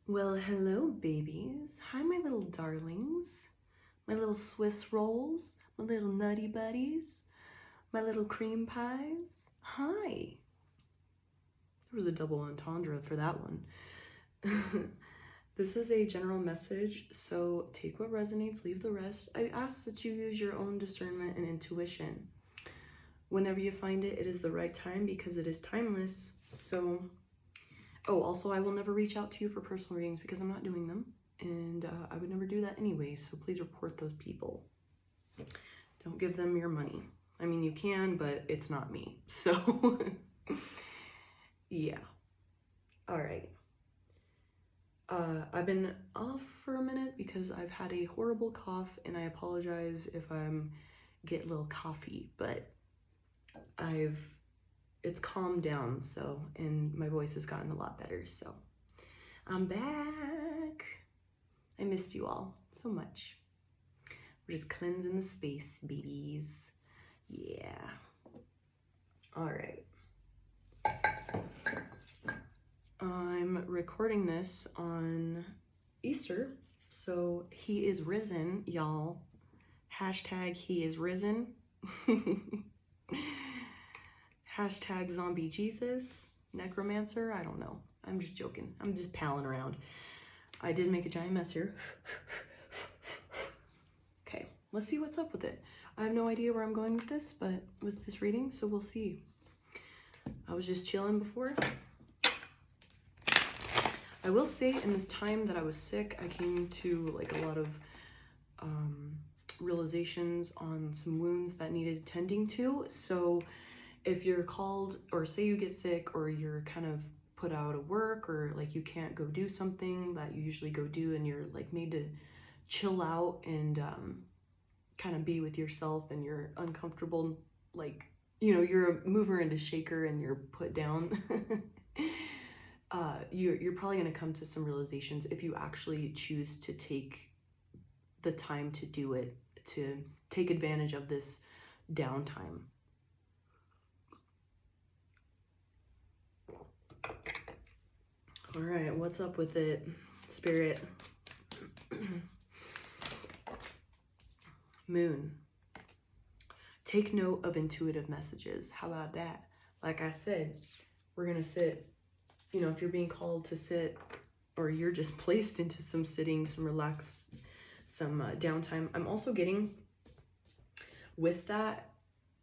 Well, hello, babies. Hi, my little darlings. My little Swiss rolls. My little nutty buddies. My little cream pies. Hi. There was a double entendre for that one. This is a general message, so take what resonates, leave the rest. I ask that you use your own discernment and intuition. Whenever you find it, it is the right time because it is timeless. So, oh, also, I will never reach out to you for personal readings because I'm not doing them. And I would never do that anyway, so please report those people. Don't give them your money. I mean, you can, but it's not me. So, yeah. All right. I've been off for a minute because I've had a horrible cough, and I apologize if I'm get a little coughy, but it's calmed down, so, and my voice has gotten a lot better, so I'm back. I missed you all so much. We're just cleansing the space, babies. Yeah. All right. I'm recording this on Easter, so he is risen, y'all. Hashtag he is risen. Hashtag zombie Jesus, necromancer, I don't know. I'm just joking. I'm just palling around. I did make a giant mess here. Okay, let's see what's up with it. I have no idea where I'm going with this, but with this reading, so we'll see. I was just chilling before. I will say in this time that I was sick, I came to like a lot of realizations on some wounds that needed tending to. So if you're called, or say you get sick, or you're kind of put out of work, or like you can't go do something that you usually go do, and you're like made to chill out and kind of be with yourself, and you're uncomfortable, like, you know, you're a mover and a shaker and you're put down, you're probably going to come to some realizations if you actually choose to take the time to do it, to take advantage of this downtime. All right, what's up with it, Spirit? Moon. Take note of intuitive messages. How about that? Like I said, we're going to sit, you know, if you're being called to sit, or you're just placed into some sitting, some relax, some downtime. I'm also getting with that,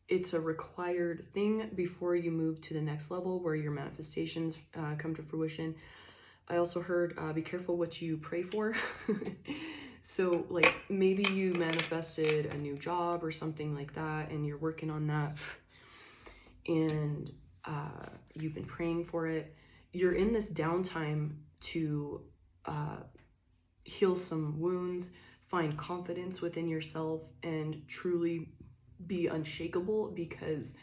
it's a required thing before you move to the next level where your manifestations come to fruition. I also heard be careful what you pray for. So like maybe you manifested a new job or something like that, and you're working on that, and you've been praying for it. You're in this downtime to heal some wounds, find confidence within yourself, and truly be unshakable, because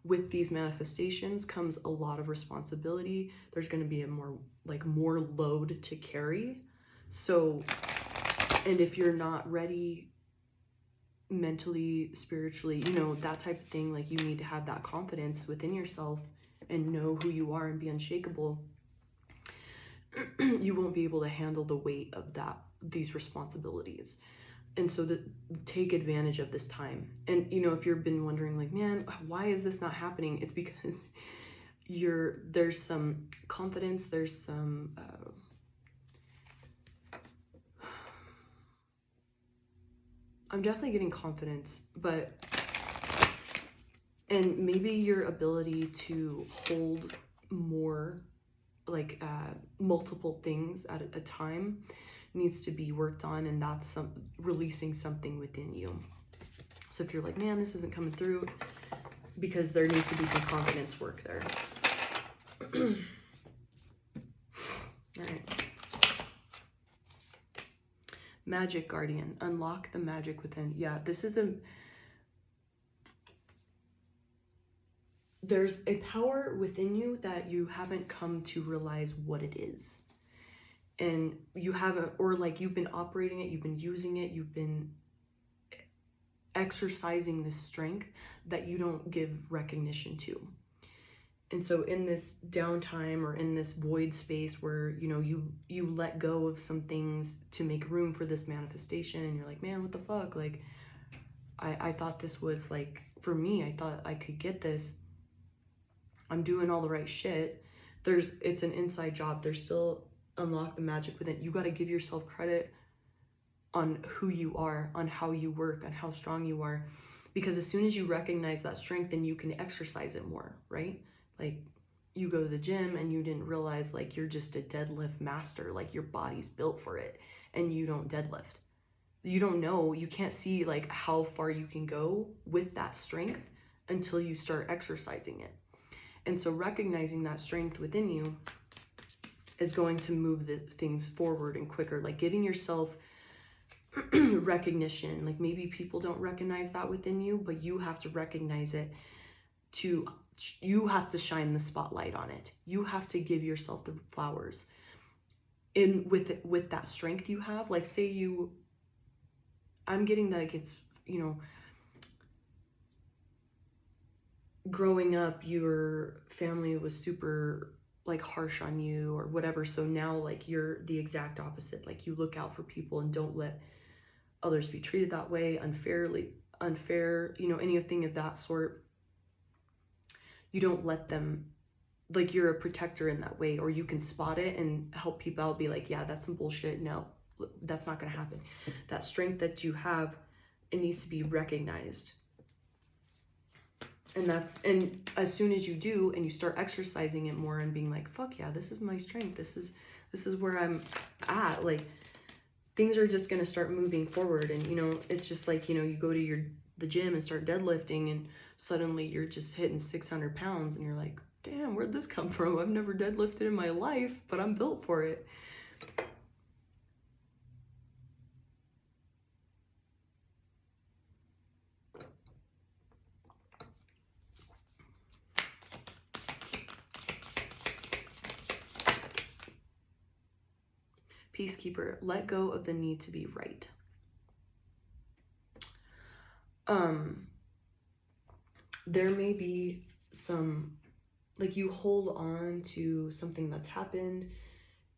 with these manifestations comes a lot of responsibility. There's going to be a more load to carry. So, and if you're not ready mentally, spiritually, you know, that type of thing, like you need to have that confidence within yourself and know who you are and be unshakable. You won't be able to handle the weight of these responsibilities. And so take advantage of this time. And, you know, if you've been wondering like, man, why is this not happening? It's because there's some confidence, there's some, I'm definitely getting confidence, and maybe your ability to hold more, like multiple things at a time needs to be worked on, and that's releasing something within you. So if you're like, man, this isn't coming through, because there needs to be some confidence work there. All right. Magic Guardian, unlock the magic within. Yeah, this is there's a power within you that you haven't come to realize what it is. And you haven't, or like you've been operating it, you've been using it, you've been exercising this strength that you don't give recognition to. And so in this downtime or in this void space where, you know, you let go of some things to make room for this manifestation, and you're like, man, what the fuck? Like, I thought this was like, for me, I thought I could get this. I'm doing all the right shit. It's an inside job. There's still unlock the magic within. You got to give yourself credit on who you are, on how you work, on how strong you are. Because as soon as you recognize that strength, then you can exercise it more, right? Like, you go to the gym and you didn't realize like you're just a deadlift master, like your body's built for it, and you don't deadlift. You don't know, you can't see like how far you can go with that strength until you start exercising it. And so recognizing that strength within you is going to move the things forward and quicker, like giving yourself recognition. Like, maybe people don't recognize that within you, but you have to recognize it. You have to shine the spotlight on it. You have to give yourself the flowers in with that strength you have. Like, say I'm getting that, like, it's, you know, growing up your family was super like harsh on you or whatever, so now like you're the exact opposite. Like, you look out for people and don't let others be treated that way, unfair, you know, anything of that sort. You don't let them, like, you're a protector in that way, or you can spot it and help people out, be like, yeah, that's some bullshit. No, that's not gonna happen. That strength that you have, it needs to be recognized. And as soon as you do and you start exercising it more and being like, fuck yeah, this is my strength, this is where I'm at, like, things are just gonna start moving forward. And, you know, it's just like, you know, you go to the gym and start deadlifting, and suddenly you're just hitting 600 pounds, and you're like, damn, where'd this come from? I've never deadlifted in my life, but I'm built for it. Peacekeeper, let go of the need to be right. There may be some, like, you hold on to something that's happened,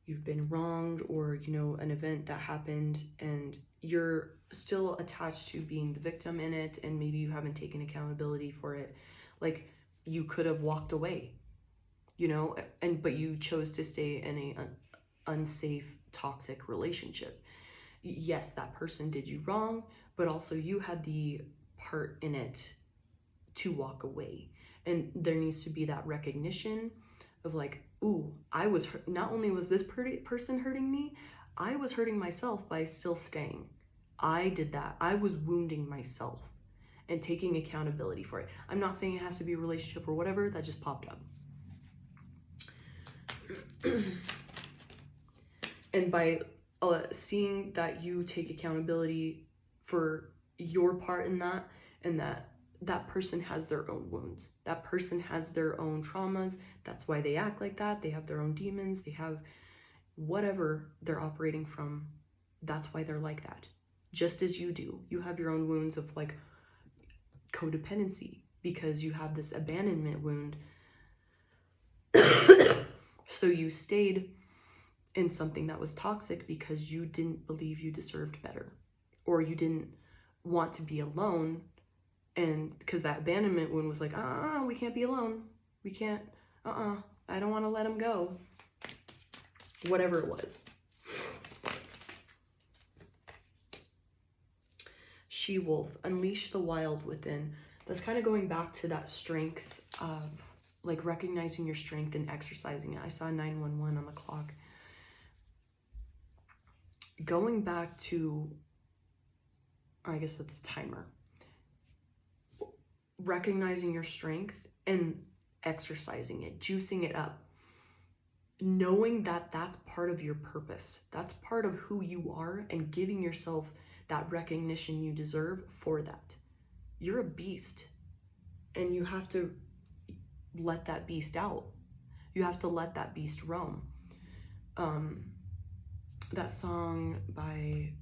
you've been wronged, or, you know, an event that happened, and you're still attached to being the victim in it, and maybe you haven't taken accountability for it. Like, you could have walked away, you know, but you chose to stay in a unsafe, toxic relationship. Yes, that person did you wrong, but also you had the part in it to walk away. And there needs to be that recognition of like, ooh, not only was this person hurting me, I was hurting myself by still staying. I did that. I was wounding myself, and taking accountability for it. I'm not saying it has to be a relationship or whatever, that just popped up. And by seeing that you take accountability for your part in that, and that person has their own wounds, that person has their own traumas, that's why they act like that, they have their own demons, they have whatever they're operating from, that's why they're like that. Just as you do, you have your own wounds of like codependency, because you have this abandonment wound. So you stayed in something that was toxic because you didn't believe you deserved better, or you didn't want to be alone. And because that abandonment wound was like, we can't be alone. We can't, I don't want to let him go. Whatever it was. She-wolf, unleash the wild within. That's kind of going back to that strength of like recognizing your strength and exercising it. I saw 911 on the clock. Going back to, I guess that's timer. Recognizing your strength and exercising it, juicing it up. Knowing that that's part of your purpose. That's part of who you are, and giving yourself that recognition you deserve for that. You're a beast, and you have to let that beast out. You have to let that beast roam. That song by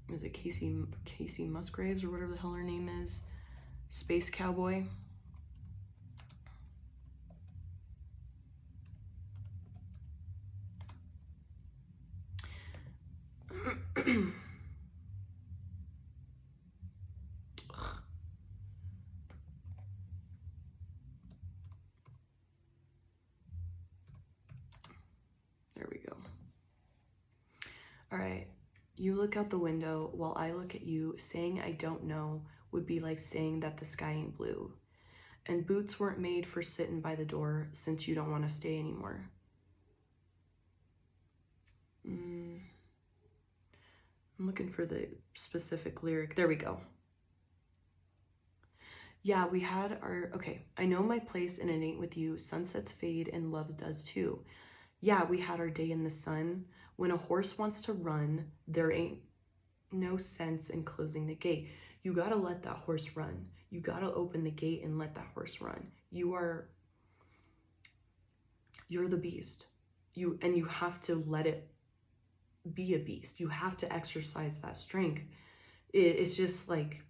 is it Casey Musgraves or whatever the hell her name is, Space Cowboy. All right. You look out the window while I look at you. Saying I don't know would be like saying that the sky ain't blue. And boots weren't made for sitting by the door since you don't want to stay anymore. I'm looking for the specific lyric. There we go. Yeah, we had our, okay, I know my place and it ain't with you. Sunsets fade and love does too. Yeah, we had our day in the sun. When a horse wants to run, there ain't no sense in closing the gate. You gotta let that horse run. You gotta open the gate and let that horse run. You're the beast. You have to let it be a beast. You have to exercise that strength. It's just like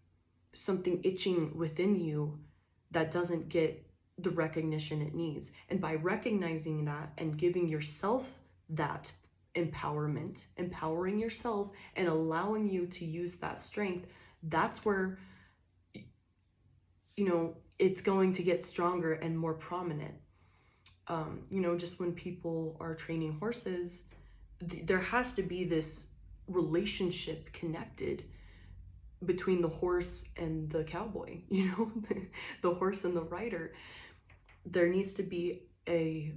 something itching within you that doesn't get the recognition it needs. And by recognizing that and giving yourself that empowerment, empowering yourself and allowing you to use that strength, that's where, you know, it's going to get stronger and more prominent. You know, just when people are training horses, there has to be this relationship connected between the horse and the cowboy, you know, the horse and the rider. There needs to be a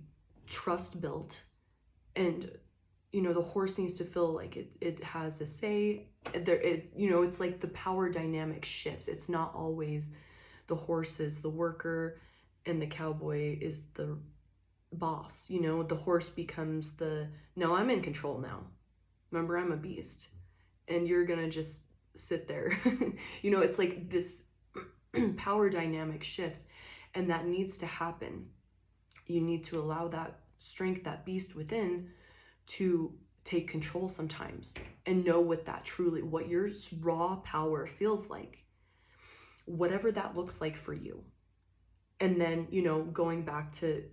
trust built, and you know, the horse needs to feel like it has a say there. You know, it's like the power dynamic shifts. It's not always the horse is the worker and the cowboy is the boss. You know, the horse becomes no, I'm in control now. Remember, I'm a beast and you're gonna just sit there. You know, it's like this power dynamic shifts, and that needs to happen. You need to allow that strength, that beast within, to take control sometimes and know what your raw power feels like, whatever that looks like for you. And then, you know, going back to,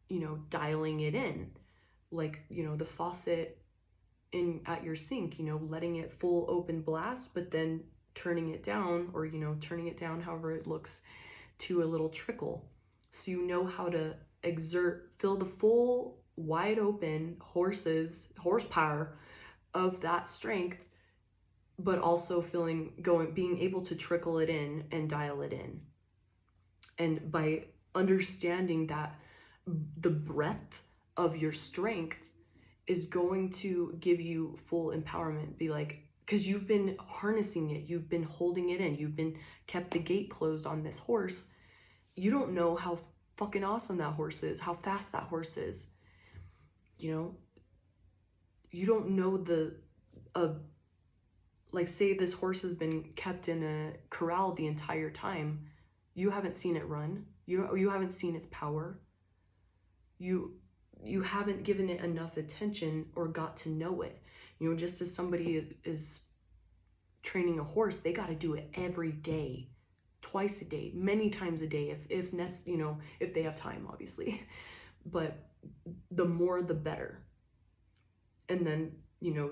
you know, dialing it in, like, you know, the faucet in at your sink, you know, letting it full open blast, but then turning it down, or, you know, turning it down however it looks, to a little trickle. So you know how to fill the full wide open horsepower of that strength, but also being able to trickle it in and dial it in. And by understanding that the breadth of your strength is going to give you full empowerment, be like, because you've been harnessing it, you've been holding it in, you've been kept the gate closed on this horse. You don't know how fucking awesome that horse is, how fast that horse is. You know, you don't know like, say this horse has been kept in a corral the entire time. You haven't seen it run. You haven't seen its power. You haven't given it enough attention or got to know it. You know, just as somebody is training a horse, they got to do it every day, twice a day, many times a day, if they have time, obviously. But the more, the better. And then, you know,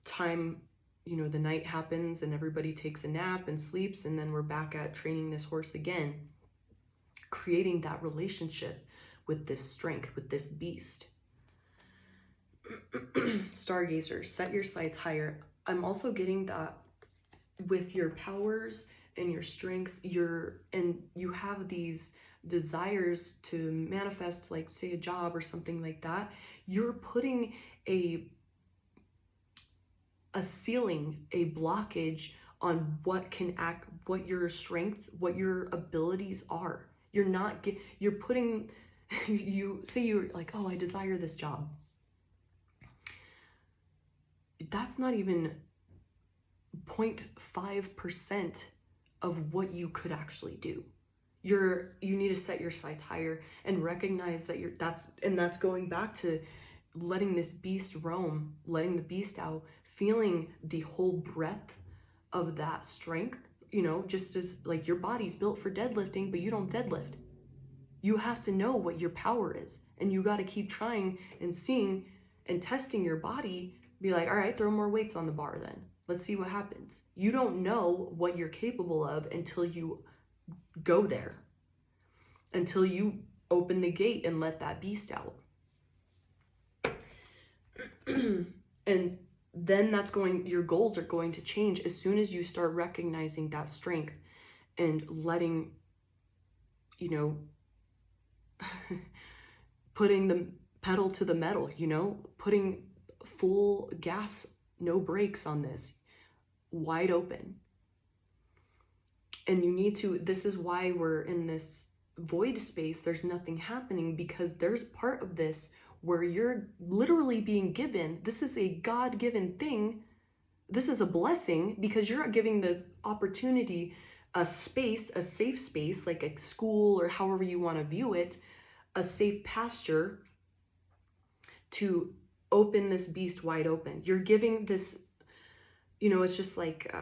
time, you know, the night happens and everybody takes a nap and sleeps, and then we're back at training this horse again, creating that relationship with this strength, with this beast. Stargazers, set your sights higher. I'm also getting that with your powers and your strength, and you have these desires to manifest, like, say, a job or something like that. You're putting a ceiling, a blockage on what your strength, what your abilities are. You're putting, you say you're like, oh, I desire this job. That's not even 0.5% of what you could actually do. You need to set your sights higher and recognize that that's going back to letting this beast roam, letting the beast out, feeling the whole breadth of that strength. You know, just as, like, your body's built for deadlifting, but you don't deadlift. You have to know what your power is, and you got to keep trying and seeing and testing your body. Be like, all right, throw more weights on the bar then. Let's see what happens. You don't know what you're capable of until you go there, until you open the gate and let that beast out. And then your goals are going to change as soon as you start recognizing that strength and letting, you know, putting the pedal to the metal, you know, putting full gas, no brakes on this, wide open. And this is why we're in this void space. There's nothing happening, because there's part of this where you're literally being given, this is a God-given thing. This is a blessing, because you're giving the opportunity, a space, a safe space, like a school or however you want to view it, a safe pasture to open this beast wide open. You're giving this, you know, it's just like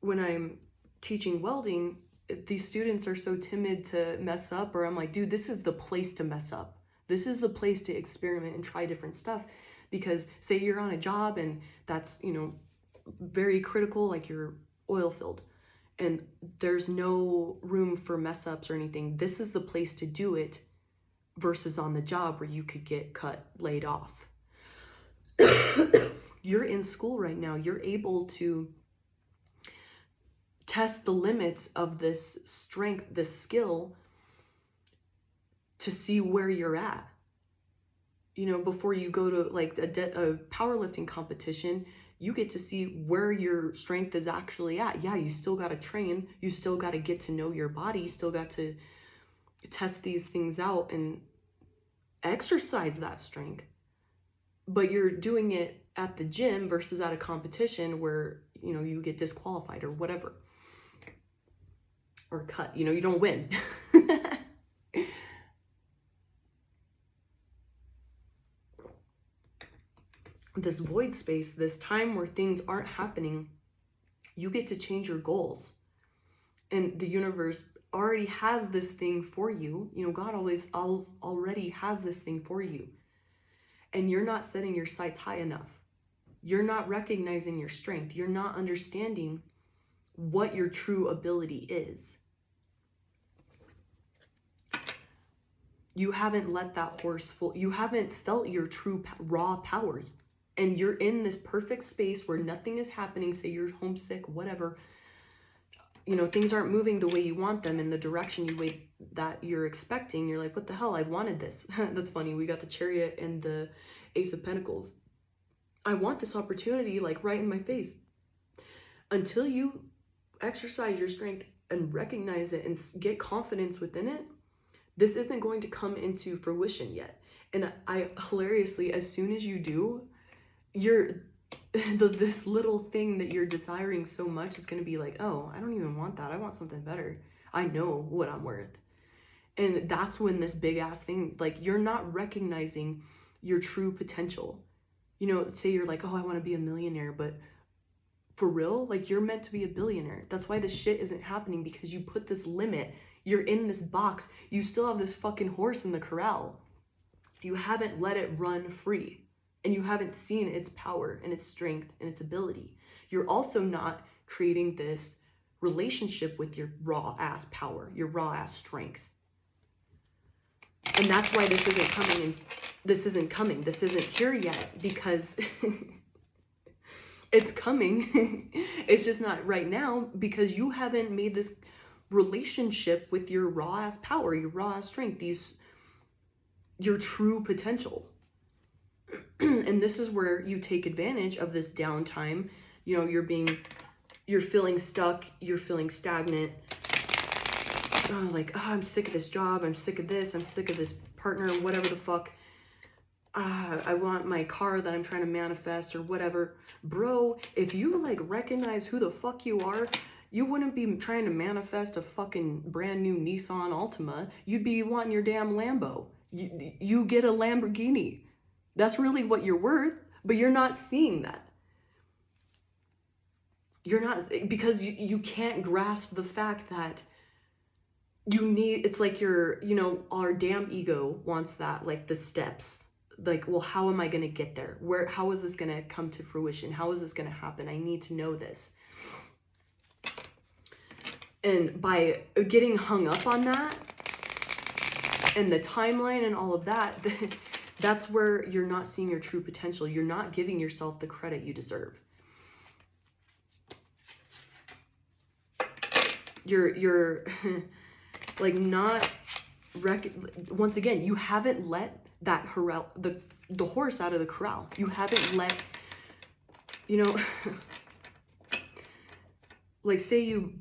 when I'm teaching welding, these students are so timid to mess up, or I'm like, dude, this is the place to mess up. This is the place to experiment and try different stuff. Because say you're on a job and that's, you know, very critical, like you're oil filled, and there's no room for mess ups or anything. This is the place to do it, versus on the job where you could get cut, laid off. You're in school right now. You're able to test the limits of this strength, this skill, to see where you're at. You know, before you go to like a powerlifting competition, you get to see where your strength is actually at. Yeah, you still got to train. You still got to get to know your body. You still got to test these things out and exercise that strength. But you're doing it at the gym versus at a competition where, you know, you get disqualified or whatever. Or cut, you know, you don't win. This void space, this time where things aren't happening, you get to change your goals. And the universe already has this thing for you. You know, God already has this thing for you. And you're not setting your sights high enough. You're not recognizing your strength. You're not understanding what your true ability is. You haven't let that horse you haven't felt your true raw power. And you're in this perfect space where nothing is happening. Say you're homesick, whatever. You know, things aren't moving the way you want them in the direction that you're expecting. You're like, what the hell? I wanted this. That's funny. We got the Chariot and the Ace of Pentacles. I want this opportunity like right in my face. Until you exercise your strength and recognize it and get confidence within it, this isn't going to come into fruition yet. And I hilariously, as soon as you do, this little thing that you're desiring so much is going to be like, oh, I don't even want that. I want something better. I know what I'm worth. And that's when this big ass thing, like, you're not recognizing your true potential. You know, say you're like, oh, I want to be a millionaire, but for real, like, you're meant to be a billionaire. That's why this shit isn't happening, because you put this limit. You're in this box. You still have this fucking horse in the corral. You haven't let it run free. And you haven't seen its power and its strength and its ability. You're also not creating this relationship with your raw ass power, your raw ass strength. And that's why this isn't coming. This isn't here yet, because it's coming. It's just not right now, because you haven't made this relationship with your raw ass power, your raw ass strength, your true potential. And this is where you take advantage of this downtime. You know, you're feeling stuck, you're feeling stagnant. I'm sick of this job, I'm sick of this, I'm sick of this partner, whatever the fuck. I want my car that I'm trying to manifest or whatever. Bro, if you like recognize who the fuck you are, you wouldn't be trying to manifest a fucking brand new Nissan Altima. You'd be wanting your damn Lambo. You get a Lamborghini. That's really what you're worth, but you're not seeing that. You're not, because you can't grasp the fact that it's like our damn ego wants that, like the steps. Like, well, how am I going to get there? How is this going to come to fruition? How is this going to happen? I need to know this. And by getting hung up on that and the timeline and all of that, That's where you're not seeing your true potential. You're not giving yourself the credit you deserve. You're like not once again, you haven't let that the horse out of the corral. You haven't let, you know, like say you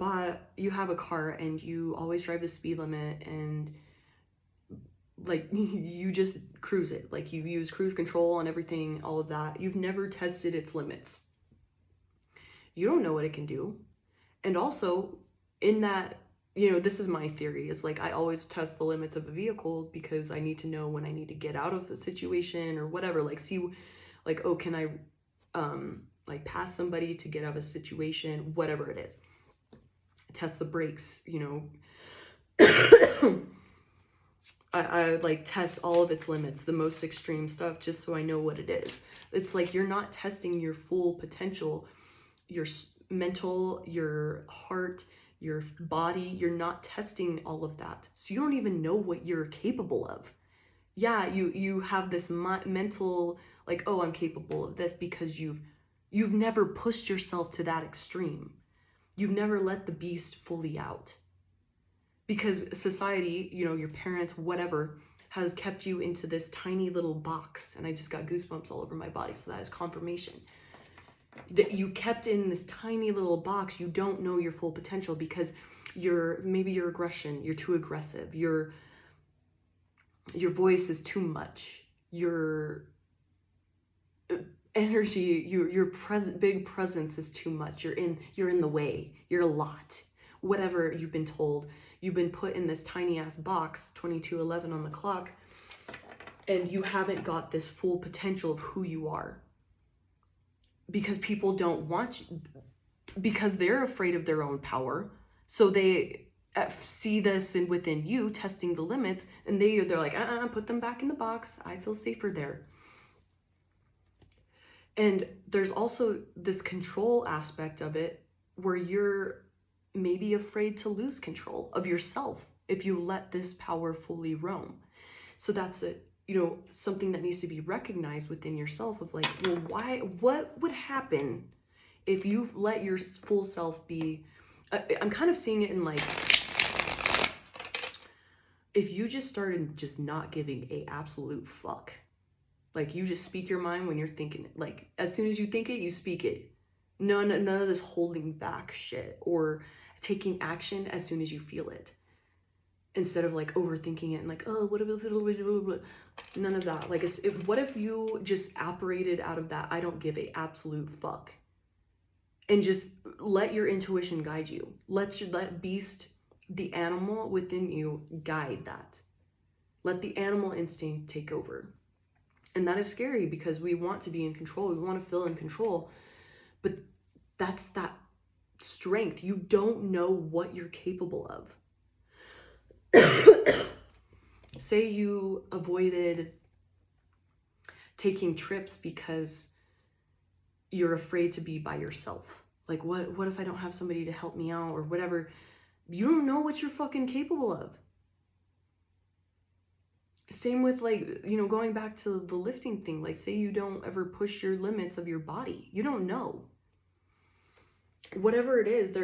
have a car and you always drive the speed limit and like you just cruise it. Like you use cruise control on everything, all of that. You've never tested its limits. You don't know what it can do. And also in that, you know, this is my theory. It's like I always test the limits of a vehicle because I need to know when I need to get out of a situation or whatever. Like see, like, oh, can I like pass somebody to get out of a situation, whatever it is. Test the brakes, you know. I like test all of its limits, the most extreme stuff, just so I know what it is. It's like you're not testing your full potential, your mental, your heart, your body. You're not testing all of that. So you don't even know what you're capable of. Yeah, you have this mental, like, oh, I'm capable of this because you've never pushed yourself to that extreme. You've never let the beast fully out. Because society, you know, your parents, whatever, has kept you into this tiny little box. And I just got goosebumps all over my body. So that is confirmation. That you kept in this tiny little box. You don't know your full potential because maybe your aggression, you're too aggressive. Your voice is too much. Your energy, your big presence is too much. You're in the way. You're a lot. Whatever you've been told. You've been put in this tiny ass box, 22:11 on the clock, and you haven't got this full potential of who you are. Because people don't want you, because they're afraid of their own power. So they see this within you, testing the limits, and they're like, put them back in the box. I feel safer there. And there's also this control aspect of it where you're maybe afraid to lose control of yourself if you let this power fully roam. So that's something that needs to be recognized within yourself of like, well, what would happen if you let your full self be, I'm kind of seeing it in like, if you just started just not giving a absolute fuck, like you just speak your mind when you're thinking it, like as soon as you think it, you speak it. None of this holding back shit or taking action as soon as you feel it. Instead of like overthinking it and like, oh, what if, none of that. Like, what if you just operated out of that I don't give a absolute fuck and just let your intuition guide you. Let beast, the animal within you, guide that. Let the animal instinct take over. And that is scary because we want to be in control. We want to feel in control. But that's that strength. You don't know what you're capable of. Say you avoided taking trips because you're afraid to be by yourself. Like, what if I don't have somebody to help me out or whatever? You don't know what you're fucking capable of. Same with like, going back to the lifting thing. Like, say you don't ever push your limits of your body. You don't know. Whatever it is,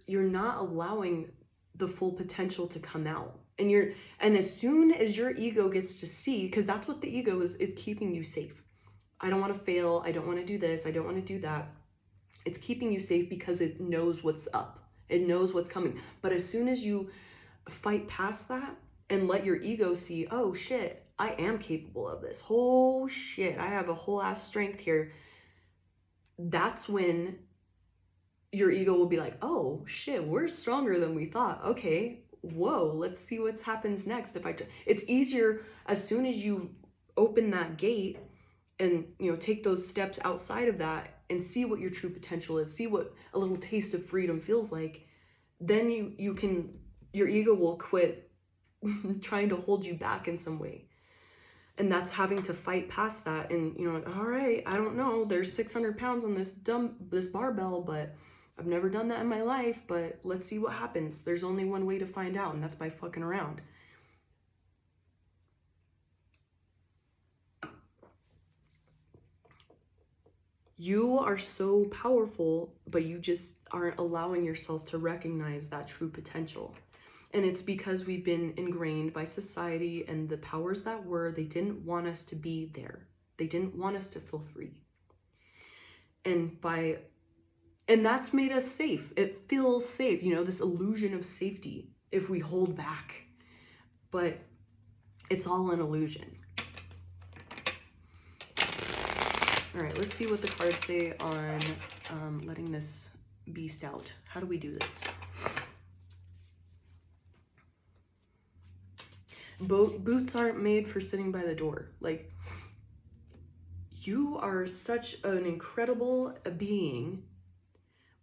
you're not allowing the full potential to come out. And as soon as your ego gets to see, because that's what the ego is, it's keeping you safe. I don't want to fail. I don't want to do this. I don't want to do that. It's keeping you safe because it knows what's up. It knows what's coming. But as soon as you fight past that and let your ego see, oh shit, I am capable of this. Oh shit, I have a whole ass strength here. That's when your ego will be like, oh shit, we're stronger than we thought. Okay, whoa, let's see what happens next. It's easier as soon as you open that gate and take those steps outside of that and see what your true potential is, see what a little taste of freedom feels like. Then your ego will quit trying to hold you back in some way. And that's having to fight past that. And all right, I don't know, there's 600 pounds on this barbell, but I've never done that in my life, but let's see what happens. There's only one way to find out, and that's by fucking around. You are so powerful, but you just aren't allowing yourself to recognize that true potential. And it's because we've been ingrained by society and the powers that were, they didn't want us to be there. They didn't want us to feel free. And that's made us safe. It feels safe, you know, this illusion of safety if we hold back. But it's all an illusion. All right, let's see what the cards say on letting this beast out. How do we do this? Boots aren't made for sitting by the door. Like, you are such an incredible being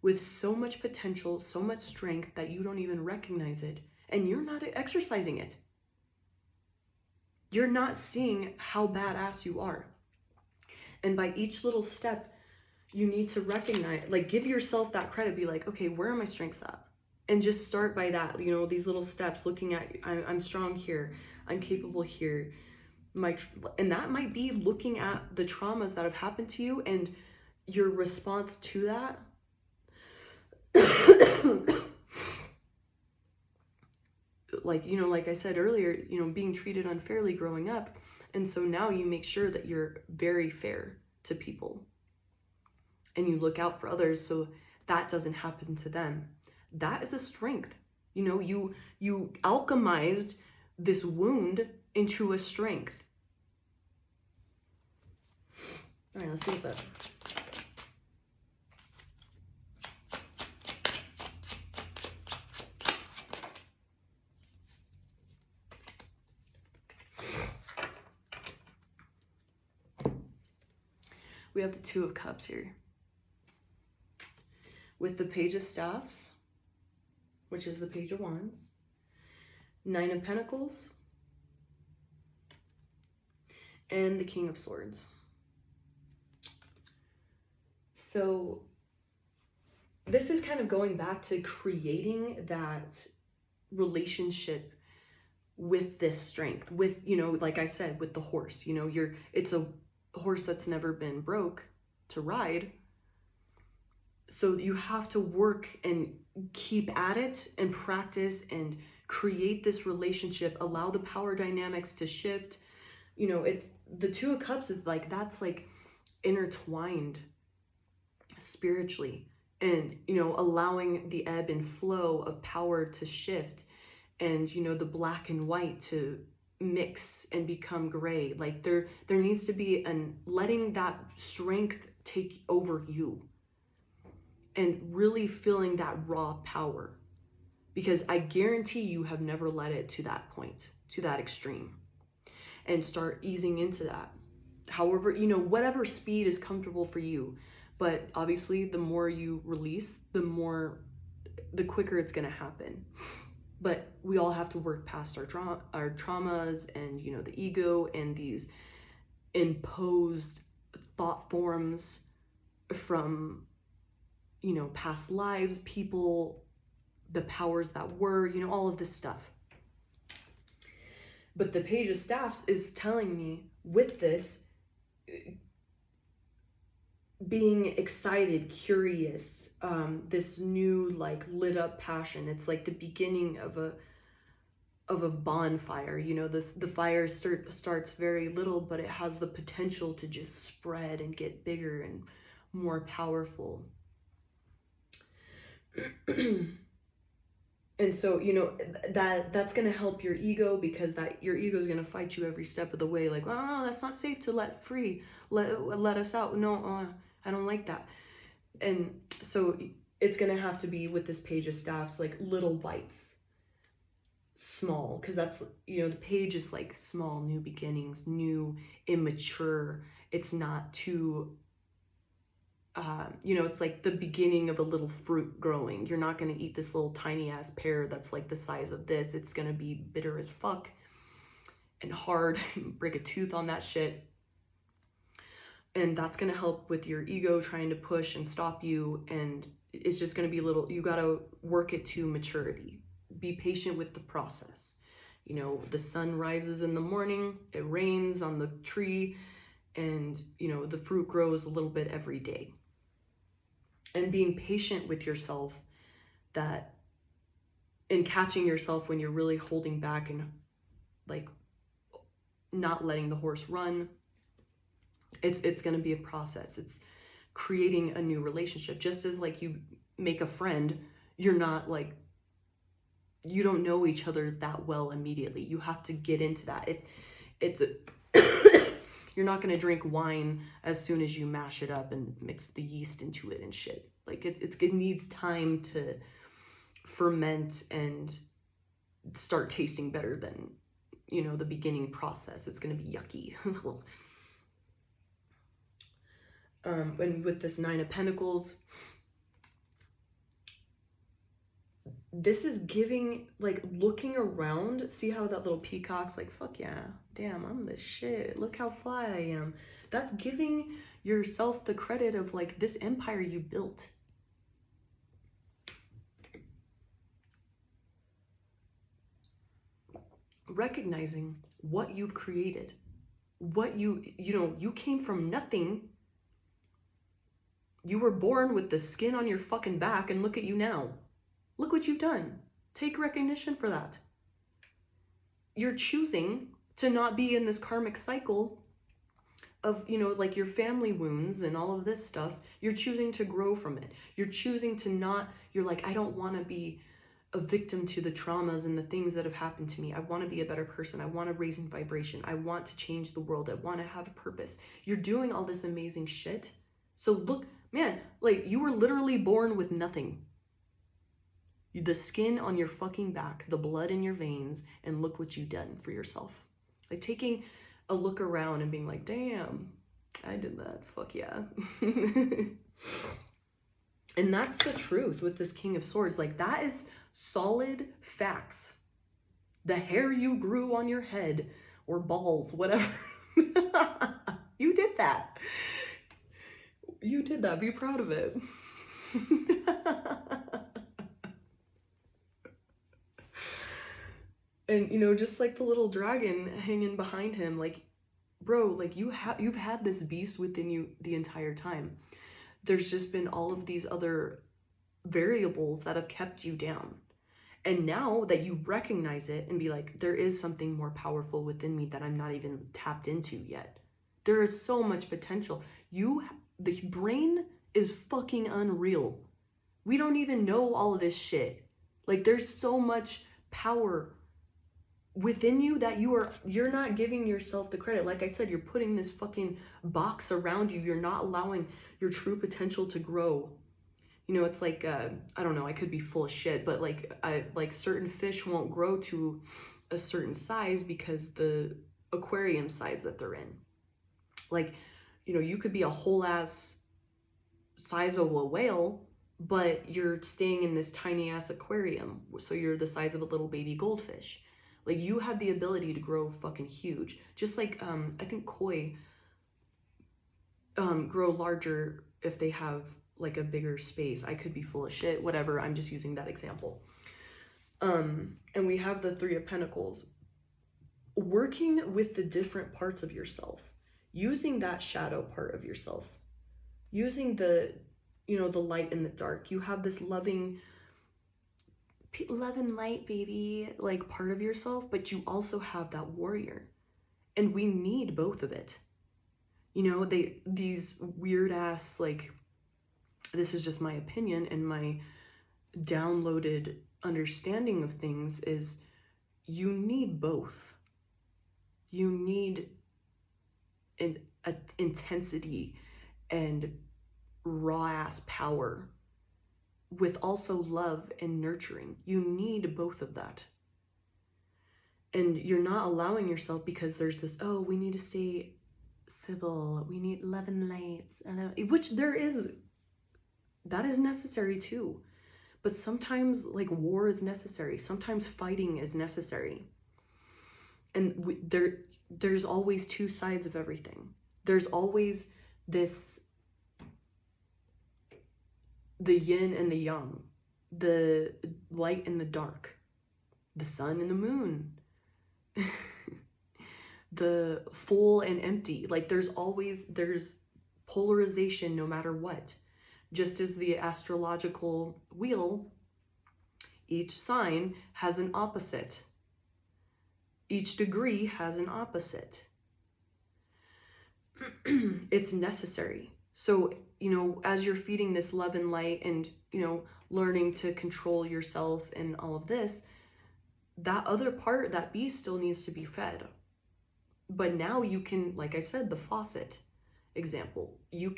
with so much potential, so much strength that you don't even recognize it, and you're not exercising it. You're not seeing how badass you are. And by each little step, you need to recognize, like, give yourself that credit. Be like, okay, where are my strengths at? And just start by that, you know, these little steps, looking at, I'm strong here, I'm capable here. And that might be looking at the traumas that have happened to you and your response to that. Like, you know, like I said earlier, you know, being treated unfairly growing up. And so now you make sure that you're very fair to people and you look out for others so that doesn't happen to them. That is a strength. You know, you alchemized this wound into a strength. All right, let's see what's up. We have the Two of Cups here. With the Page of Staffs, which is the Page of Wands, Nine of Pentacles, and the King of Swords. So this is kind of going back to creating that relationship with this strength, with, you know, like I said, with the horse, you know, it's a horse that's never been broke to ride. So you have to work and keep at it and practice and create this relationship, allow the power dynamics to shift. You know, it's the Two of Cups is like, that's like intertwined spiritually, and, you know, allowing the ebb and flow of power to shift, and, you know, the black and white to mix and become gray. Like there needs to be an letting that strength take over you and really feeling that raw power, because I guarantee you have never let it to that point, to that extreme, and start easing into that. However, you know, whatever speed is comfortable for you. But obviously the more you release, the quicker it's going to happen. But we all have to work past our traumas and, you know, the ego and these imposed thought forms from, you know, past lives, people, the powers that were, you know, all of this stuff. But the Page of Staffs is telling me with this, being excited, curious, this new, like, lit up passion. It's like the beginning of a bonfire. You know, the fire starts very little, but it has the potential to just spread and get bigger and more powerful. And so, you know, that's going to help your ego, because your ego is going to fight you every step of the way. Like, oh, that's not safe to let free. Let us out. No, I don't like that. And so it's going to have to be with this Page of Staffs, like little bites, small, because that's, you know, the page is like small, new beginnings, new, immature. It's not too, you know, it's like the beginning of a little fruit growing. You're not going to eat this little tiny ass pear that's like the size of this. It's going to be bitter as fuck and hard. Break a tooth on that shit. And that's going to help with your ego trying to push and stop you. And it's just going to be a little, you got to work it to maturity. Be patient with the process. You know, the sun rises in the morning, it rains on the tree, and, you know, the fruit grows a little bit every day. And being patient with yourself, that, and catching yourself when you're really holding back and like not letting the horse run. It's going to be a process. It's creating a new relationship. Just as like you make a friend, you're not like, you don't know each other that well immediately. You have to get into that. You're not going to drink wine as soon as you mash it up and mix the yeast into it and shit. Like it needs time to ferment and start tasting better than, you know, the beginning process. It's going to be yucky. And with this 9 of Pentacles, this is giving, like, looking around, see how that little peacock's like, fuck yeah, damn, I'm the shit, look how fly I am. That's giving yourself the credit of like this empire you built. Recognizing what you've created, what you know, you came from nothing. You were born with the skin on your fucking back, and look at you now. Look what you've done. Take recognition for that. You're choosing to not be in this karmic cycle of, you know, like your family wounds and all of this stuff. You're choosing to grow from it. You're choosing to not, you're like, I don't want to be a victim to the traumas and the things that have happened to me. I want to be a better person. I want to raise in vibration. I want to change the world. I want to have a purpose. You're doing all this amazing shit. So look, man, like you were literally born with nothing. The skin on your fucking back, the blood in your veins, and look what you've done for yourself. Like taking a look around and being like, damn, I did that. Fuck yeah. And that's the truth with this King of Swords. Like that is solid facts. The hair you grew on your head or balls, whatever. You did that. You did that. Be proud of it. And, you know, just like the little dragon hanging behind him, like, bro, like you've had this beast within you the entire time. There's just been all of these other variables that have kept you down. And now that you recognize it and be like, there is something more powerful within me that I'm not even tapped into yet. There is so much potential. The brain is fucking unreal. We don't even know all of this shit. Like there's so much power within you that you're not giving yourself the credit. Like I said, you're putting this fucking box around you. You're not allowing your true potential to grow. You know, it's like, I don't know, I could be full of shit, but like certain fish won't grow to a certain size because the aquarium size that they're in. Like, you know, you could be a whole ass size of a whale, but you're staying in this tiny ass aquarium. So you're the size of a little baby goldfish. Like you have the ability to grow fucking huge. Just like, I think koi grow larger if they have like a bigger space. I could be full of shit, whatever. I'm just using that example. And we have the 3 of Pentacles. Working with the different parts of yourself. Using that shadow part of yourself. Using the, you know, the light and the dark. You have this loving love and light, baby, like part of yourself, but you also have that warrior. And we need both of it. You know, these weird ass, like, this is just my opinion and my downloaded understanding of things is you need both. You need an intensity and raw ass power with also love and nurturing. You need both of that. And you're not allowing yourself because there's this, oh, we need to stay civil. We need love and lights. Which there is, that is necessary too. But sometimes like war is necessary. Sometimes fighting is necessary. And there's always 2 sides of everything. There's always this, the yin and the yang, the light and the dark, the sun and the moon, the full and empty. Like there's polarization no matter what. Just as the astrological wheel, each sign has an opposite. Each degree has an opposite. It's necessary. So, as you're feeding this love and light and, learning to control yourself and all of this, that other part, that beast still needs to be fed. But now you can, like I said, the faucet example, you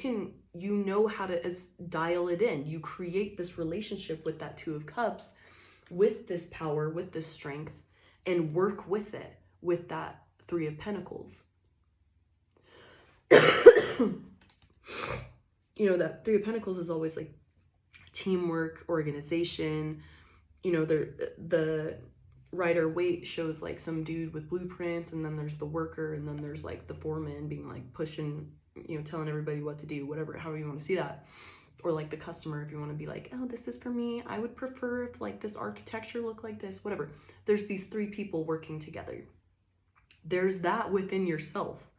know how to dial it in. You create this relationship with that Two of Cups, with this power, with this strength, and work with it, with that Three of Pentacles. That Three of Pentacles is always like teamwork, organization. The Rider Waite shows like some dude with blueprints, and then there's the worker, and then there's like the foreman being like pushing, telling everybody what to do, whatever, however you want to see that. Or like the customer, if you want to be like, oh, this is for me, I would prefer if like this architecture looked like this, whatever. There's these three people working together. There's that within yourself.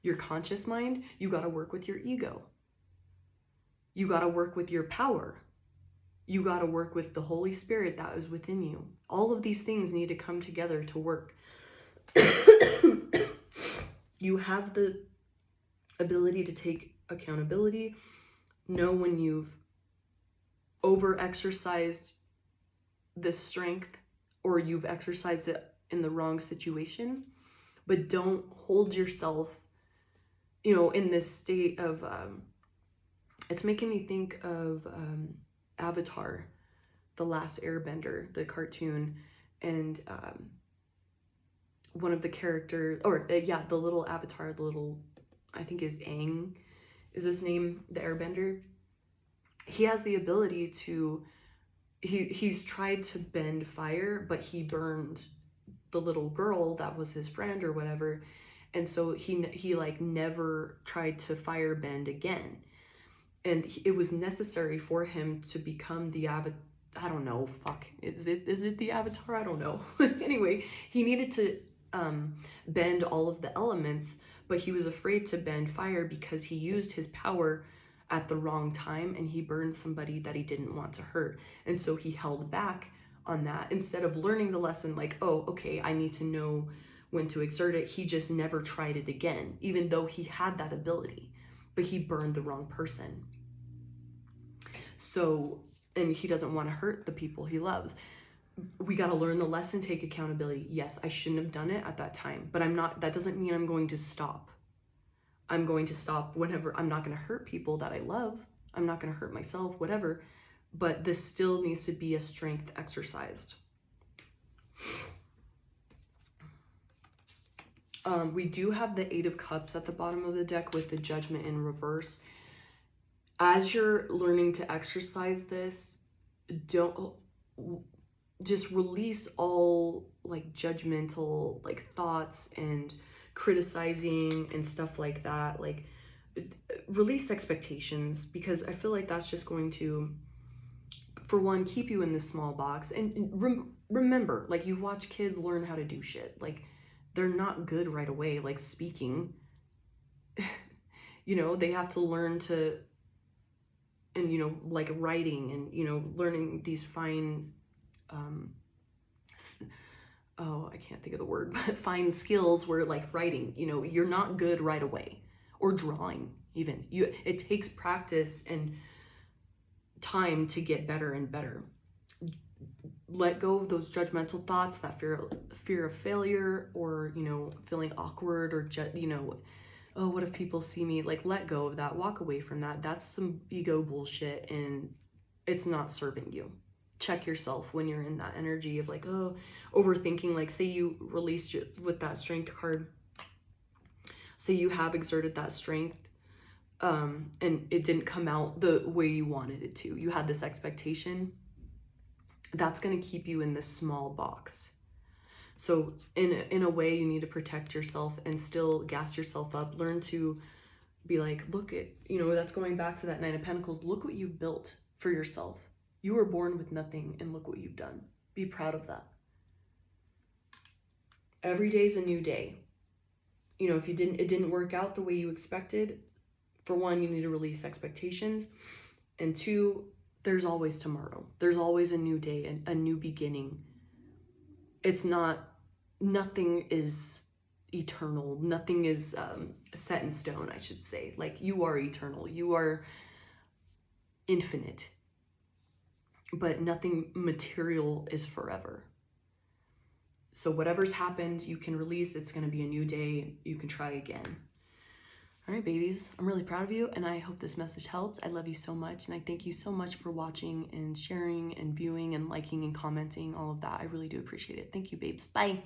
Your conscious mind, you got to work with your ego. You got to work with your power. You got to work with the Holy Spirit that is within you. All of these things need to come together to work. You have the ability to take accountability, know when you've over-exercised this strength or you've exercised it in the wrong situation, but don't hold yourself, in this state of, it's making me think of Avatar, The Last Airbender, the cartoon, and one of the characters, the little avatar, I think is Aang, is his name, the airbender. He has the ability to, he's tried to bend fire, but he burned the little girl that was his friend or whatever. And so he like never tried to fire bend again. And it was necessary for him to become the avatar. I don't know, is it the avatar? I don't know. Anyway, he needed to bend all of the elements, but he was afraid to bend fire because he used his power at the wrong time and he burned somebody that he didn't want to hurt. And so he held back on that. Instead of learning the lesson like, oh, okay, I need to know when to exert it, he just never tried it again, even though he had that ability, but he burned the wrong person. So, and he doesn't want to hurt the people he loves. We got to learn the lesson, take accountability. Yes, I shouldn't have done it at that time, but that doesn't mean I'm going to stop. I'm going to stop whenever. I'm not going to hurt people that I love. I'm not going to hurt myself, whatever, but this still needs to be a strength exercised. We do have the Eight of Cups at the bottom of the deck with the Judgment in reverse. As you're learning to exercise this, don't just release all like judgmental like thoughts and criticizing and stuff like that. Like release expectations, because I feel like that's just going to, for one, keep you in this small box. And remember, like you watch kids learn how to do shit. Like they're not good right away, like speaking. They have to learn to, and like writing and learning these fine I can't think of the word, but fine skills where like writing, you're not good right away, or drawing even. It takes practice and time to get better and better. Let go of those judgmental thoughts, that fear of failure, or feeling awkward, or oh, what if people see me? Like, let go of that, walk away from that. That's some ego bullshit, and it's not serving you. Check yourself when you're in that energy of like, oh, overthinking. Like, say you released with that strength card, say you have exerted that strength, and it didn't come out the way you wanted it to. You had this expectation. That's going to keep you in this small box. So in a way, you need to protect yourself and still gas yourself up. Learn to be like, look at, that's going back to that Nine of Pentacles. Look what you've built for yourself. You were born with nothing, and look what you've done. Be proud of that. Every day is a new day. you know, if it didn't work out the way you expected, for one, you need to release expectations. And two, there's always tomorrow. There's always a new day, a new beginning. It's not, nothing is eternal. Nothing is set in stone, I should say. Like, you are eternal. You are infinite. But nothing material is forever. So whatever's happened, you can release. It's going to be a new day. You can try again. All right, babies, I'm really proud of you, and I hope this message helped. I love you so much, and I thank you so much for watching and sharing and viewing and liking and commenting, all of that. I really do appreciate it. Thank you, babes. Bye.